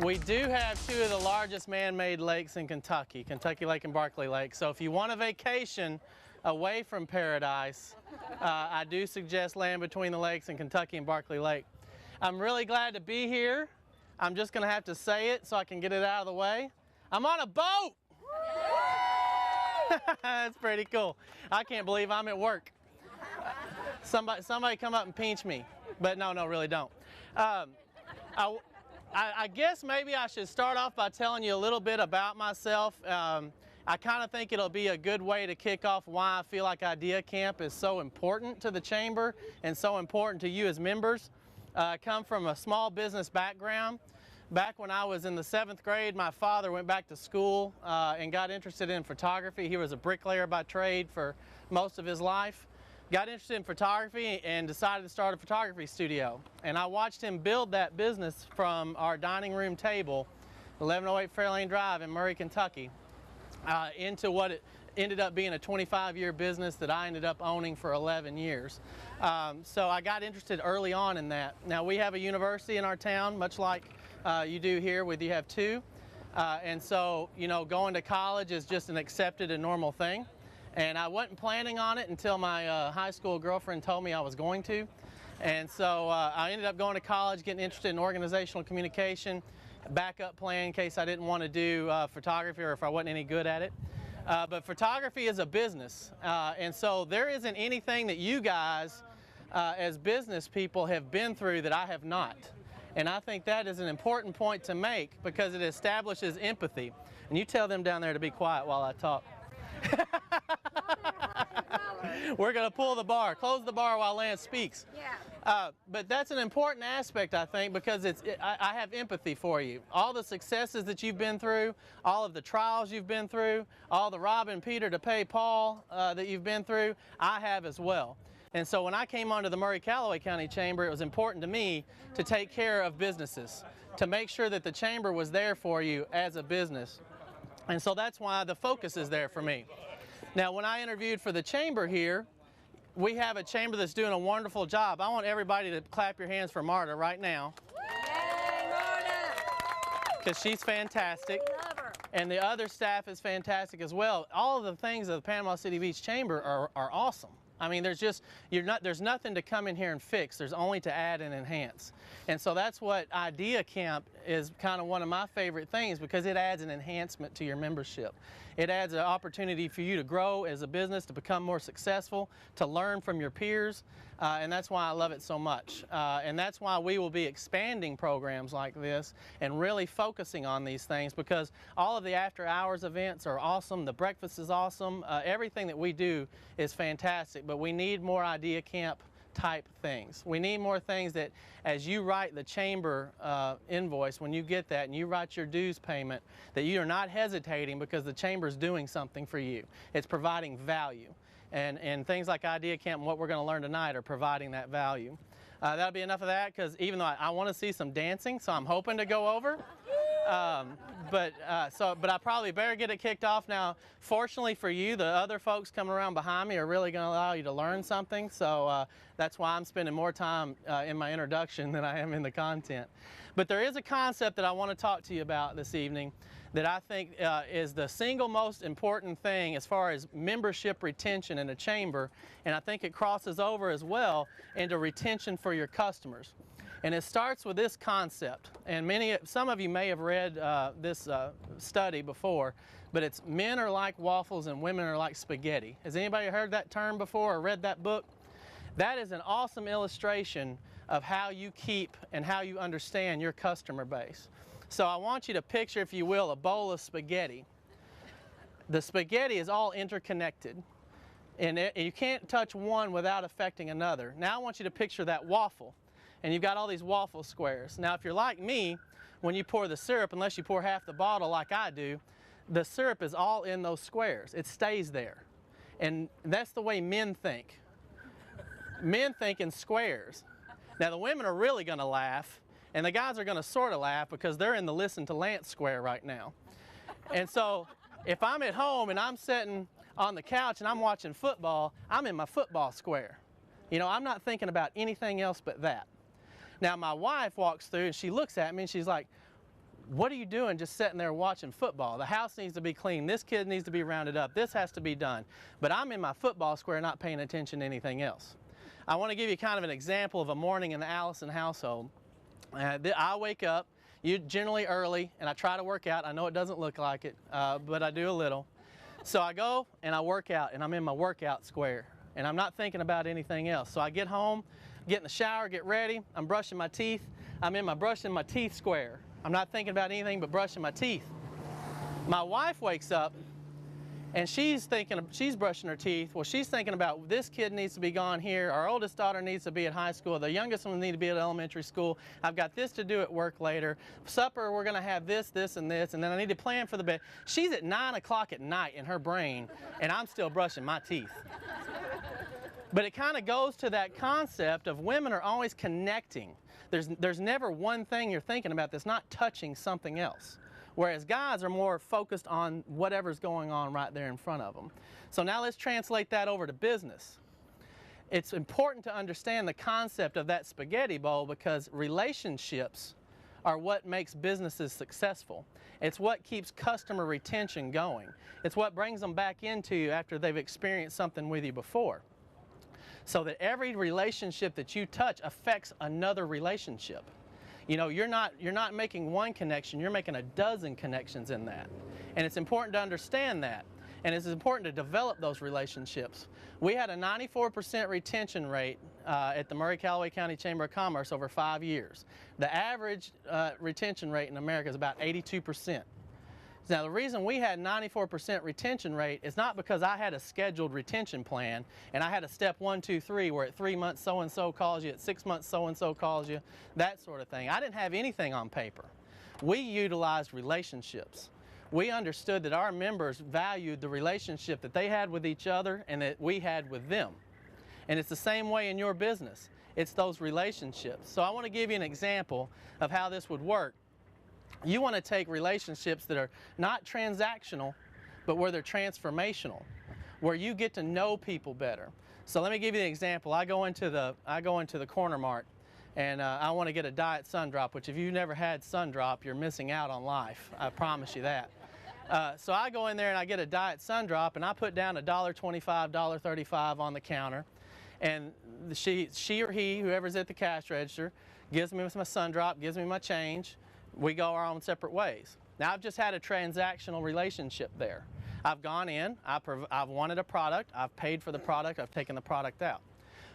We do have two of the largest man-made lakes in Kentucky, Kentucky Lake and Barkley Lake. So if you want a vacation away from paradise, I do suggest land between the lakes in Kentucky and Barkley Lake. I'm really glad to be here. I'm just going to have to say it so I can get it out of the way. I'm on a boat! That's pretty cool. I can't believe I'm at work. Somebody come up and pinch me. But no, really don't. I guess maybe I should start off by telling you a little bit about myself. I kind of think it'll be a good way to kick off why I feel like IdeaCamp is so important to the Chamber and so important to you as members. I come from a small business background. Back when I was in the 7th grade, my father went back to school and got interested in photography. He was a bricklayer by trade for most of his life. Got interested in photography and decided to start a photography studio. And I watched him build that business from our dining room table, 1108 Fairlane Drive in Murray, Kentucky, into what it ended up being a 25-year business that I ended up owning for 11 years. So I got interested early on in that. Now we have a university in our town, much like you do here, you have two. And so, you know, going to college is just an accepted and normal thing. And I wasn't planning on it until my high school girlfriend told me I was going to. And so I ended up going to college, getting interested in organizational communication, backup plan in case I didn't want to do photography or if I wasn't any good at it. But photography is a business. And so there isn't anything that you guys as business people have been through that I have not. And I think that is an important point to make because it establishes empathy. And you tell them down there to be quiet while I talk. We're going to pull the bar, close the bar while Lance speaks. Yeah. But that's an important aspect, I think, because I have empathy for you. All the successes that you've been through, all of the trials you've been through, all the robbing Peter to pay Paul that you've been through, I have as well. And so when I came onto the Murray-Callaway County Chamber, it was important to me to take care of businesses, to make sure that the Chamber was there for you as a business. And so that's why the focus is there for me. Now, when I interviewed for the Chamber here, we have a Chamber that's doing a wonderful job. I want everybody to clap your hands for Marta right now. Yay, Marta! Because she's fantastic. Love her. And the other staff is fantastic as well. All of the things of the Panama City Beach Chamber are awesome. I mean, there's nothing to come in here and fix. There's only to add and enhance. And so that's what IdeaCamp is kind of one of my favorite things because it adds an enhancement to your membership. It adds an opportunity for you to grow as a business, to become more successful, to learn from your peers, and that's why I love it so much. And that's why we will be expanding programs like this and really focusing on these things because all of the after-hours events are awesome, the breakfast is awesome, everything that we do is fantastic, but we need more IdeaCamp type things. We need more things that as you write the Chamber invoice, when you get that and you write your dues payment, that you are not hesitating because the Chamber's doing something for you. It's providing value. And things like IdeaCamp and what we're going to learn tonight are providing that value. That'll be enough of that because even though I want to see some dancing, so I'm hoping to go over. But I probably better get it kicked off now. Fortunately for you, the other folks coming around behind me are really going to allow you to learn something. So that's why I'm spending more time in my introduction than I am in the content. But there is a concept that I want to talk to you about this evening that I think is the single most important thing as far as membership retention in a chamber, and I think it crosses over as well into retention for your customers. And it starts with this concept, and some of you may have read this study before, but it's men are like waffles and women are like spaghetti. Has anybody heard that term before or read that book? That is an awesome illustration of how you keep and how you understand your customer base. So I want you to picture, if you will, a bowl of spaghetti. The spaghetti is all interconnected, and you can't touch one without affecting another. Now I want you to picture that waffle, and you've got all these waffle squares. Now if you're like me, when you pour the syrup, unless you pour half the bottle like I do, the syrup is all in those squares. It stays there. And that's the way men think. Men think in squares. Now the women are really going to laugh, and the guys are going to sort of laugh because they're in the listen to Lance square right now. And so if I'm at home and I'm sitting on the couch and I'm watching football, I'm in my football square. You know, I'm not thinking about anything else but that. Now my wife walks through and she looks at me and she's like, what are you doing just sitting there watching football? The house needs to be clean. This kid needs to be rounded up. This has to be done. But I'm in my football square not paying attention to anything else. I want to give you kind of an example of a morning in the Allison household. I wake up generally early, and I try to work out. I know it doesn't look like it, but I do a little. So I go and I work out, and I'm in my workout square, and I'm not thinking about anything else. So I get home, get in the shower, get ready. I'm brushing my teeth. I'm in my brushing my teeth square. I'm not thinking about anything but brushing my teeth. My wife wakes up, and she's brushing her teeth. Well, she's thinking about this kid needs to be gone here. Our oldest daughter needs to be at high school. The youngest one needs to be at elementary school. I've got this to do at work later. Supper, we're going to have this, this, and this, and then I need to plan for the bed. She's at 9 o'clock at night in her brain, and I'm still brushing my teeth. But it kind of goes to that concept of women are always connecting. There's never one thing you're thinking about that's not touching something else. Whereas guys are more focused on whatever's going on right there in front of them. So now let's translate that over to business. It's important to understand the concept of that spaghetti bowl, because relationships are what makes businesses successful. It's what keeps customer retention going. It's what brings them back into you after they've experienced something with you before. So that every relationship that you touch affects another relationship. You know, you're not making one connection, you're making a dozen connections in that. And it's important to understand that. And it's important to develop those relationships. We had a 94% retention rate at the Murray-Callaway County Chamber of Commerce over 5 years. The average retention rate in America is about 82%. Now, the reason we had 94% retention rate is not because I had a scheduled retention plan and I had a step 1, 2, 3 where at 3 months so-and-so calls you, at 6 months so-and-so calls you, that sort of thing. I didn't have anything on paper. We utilized relationships. We understood that our members valued the relationship that they had with each other and that we had with them. And it's the same way in your business. It's those relationships. So I want to give you an example of how this would work. You want to take relationships that are not transactional, but where they're transformational, where you get to know people better. So let me give you an example. I go into the Corner Mart, and I want to get a Diet Sun Drop, which if you've never had Sun Drop, you're missing out on life. I promise you that. So I go in there and I get a Diet Sun Drop, and I put down $1.25, $1.35 on the counter, and she or he, whoever's at the cash register, gives me my Sun Drop, gives me my change. We go our own separate ways. Now I've just had a transactional relationship there. I've gone in, I've wanted a product, I've paid for the product, I've taken the product out.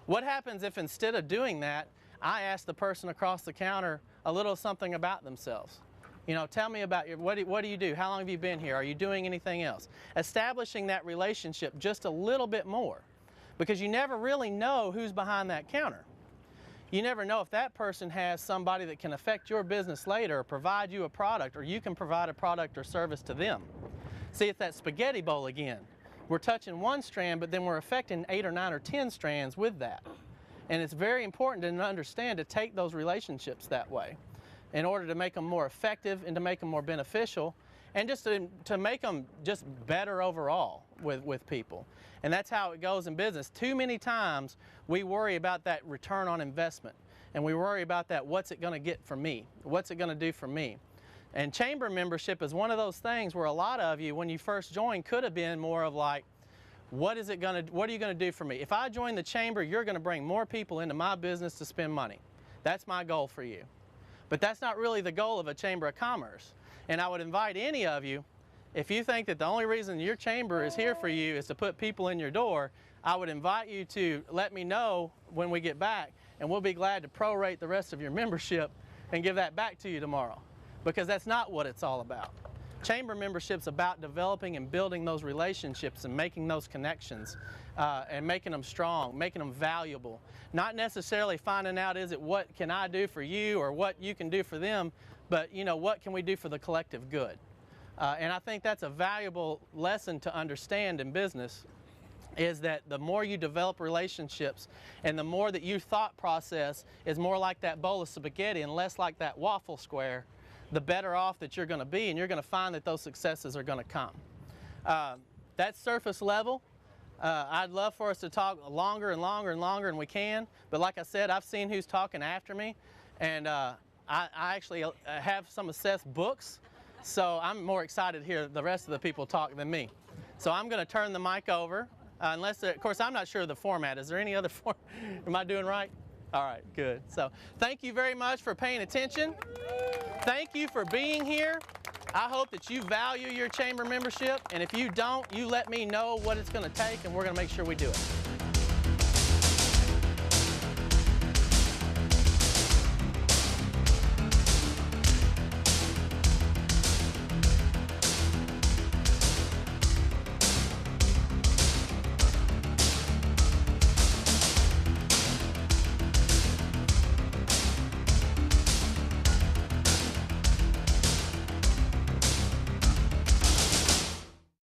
What happens if instead of doing that, I ask the person across the counter a little something about themselves? You know, tell me about what do you do? How long have you been here? Are you doing anything else? Establishing that relationship just a little bit more, because you never really know who's behind that counter. You never know if that person has somebody that can affect your business later or provide you a product, or you can provide a product or service to them. See, it's that spaghetti bowl again. We're touching one strand, but then we're affecting 8 or 9 or 10 strands with that. And it's very important to understand to take those relationships that way in order to make them more effective and to make them more beneficial, and just to make them just better overall with people. And that's how it goes in business. Too many times we worry about that return on investment, and we worry about that, what's it going to get for me? What's it going to do for me? And chamber membership is one of those things where a lot of you, when you first joined, could have been more of like, what are you going to do for me? If I join the chamber, you're going to bring more people into my business to spend money. That's my goal for you. But that's not really the goal of a chamber of commerce. And I would invite any of you, if you think that the only reason your chamber is here for you is to put people in your door, I would invite you to let me know when we get back, and we'll be glad to prorate the rest of your membership and give that back to you tomorrow, because that's not what it's all about. Chamber membership's about developing and building those relationships and making those connections and making them strong, making them valuable. Not necessarily finding out, is it what can I do for you or what you can do for them, but you know, what can we do for the collective good? And I think that's a valuable lesson to understand in business, is that the more you develop relationships and the more that your thought process is more like that bowl of spaghetti and less like that waffle square, the better off that you're going to be, and you're going to find that those successes are going to come. That's surface level. I'd love for us to talk longer and longer and longer, and we can, but like I said, I've seen who's talking after me, and I actually have some assessed books, so I'm more excited to hear the rest of the people talk than me. So I'm going to turn the mic over, unless, of course, I'm not sure of the format. Is there any other form? Am I doing right? All right, good. So thank you very much for paying attention. Thank you for being here. I hope that you value your chamber membership, and if you don't, you let me know what it's going to take, and we're going to make sure we do it.